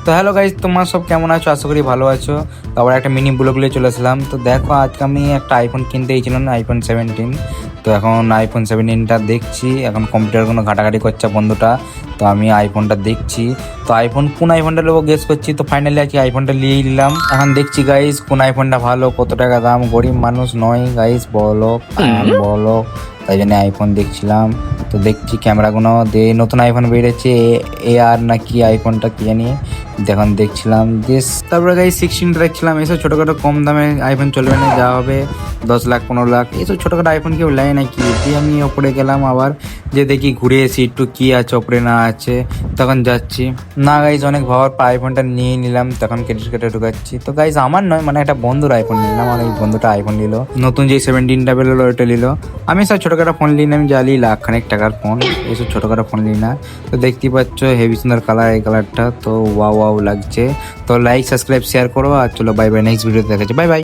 তো hello guys, তোমার সব কেমন আছো? আশা করি ভালো আছো। তো আবার একটা মিনি ব্লগ নিয়ে চলে আসলাম। তো দেখো, আজকে আমি একটা আইফোন কিনতে গেছিলাম না, আইফোন 17। তো এখন আইফোন 17টা দেখছি, এখন কম্পিউটার কোনো ঘাটাঘাটি করছে বন্ধুটা। তো আমি আইফোনটা দেখছি। তো কোন আইফোনটা নেবো গেস করছি। তো ফাইনালি আজকে আইফোনটা নিয়েই নিলাম। এখন দেখছি গাইজ কোন আইফোনটা ভালো, কত টাকা দাম। গরিব মানুষ নয় গাইজ, বড়লোক বড়লোক, তাই জন্য আইফোন দেখছিলাম। তো দেখছি ক্যামেরাগুলো দিয়ে নতুন আইফোন বেরিয়েছে, আর না কি আইফোনটা কি জানি, এখন দেখছিলাম যে। তারপরে গাই 16টা দেখছিলাম। এসব ছোটোখাটো কম দামে আইফোন চলবে না, যা হবে 10 লাখ 15 লাখ, এসব ছোটোখাটো আইফোন কেউ নেয় নাকি। দিয়ে আমি ওপরে গেলাম আবার, যে দেখি ঘুরে এসি একটু কী আছে ওপরে না আছে। তখন যাচ্ছি না গাইজ, অনেক ভাবার পর আইফোনটা নিয়ে নিলাম। তখন ক্রেডিট কার্ডে ঢুকাচ্ছি। তো গাইজ আমার নয়, মানে একটা বন্ধুর আইফোন নিলাম। আর এই বন্ধুটা আইফোন নিল, নতুন যে 17টা বেরোলো ওইটা নিল। আমি সব ছোটোখাটো ফোন নিই না, আমি জ্বালি লাখ খানিক টাকার ফোন, এইসব ছোটোখাটো ফোন নিই না। তো দেখতেই পাচ্ছ হেভি সুন্দর কালার, এই কালারটা তো ওয়াও ওয়াও লাগছে। তো লাইক সাবস্ক্রাইব শেয়ার করো, আর চলো বাই বাই, নেক্সট ভিডিওতে দেখা যাচ্ছে, বাই বাই।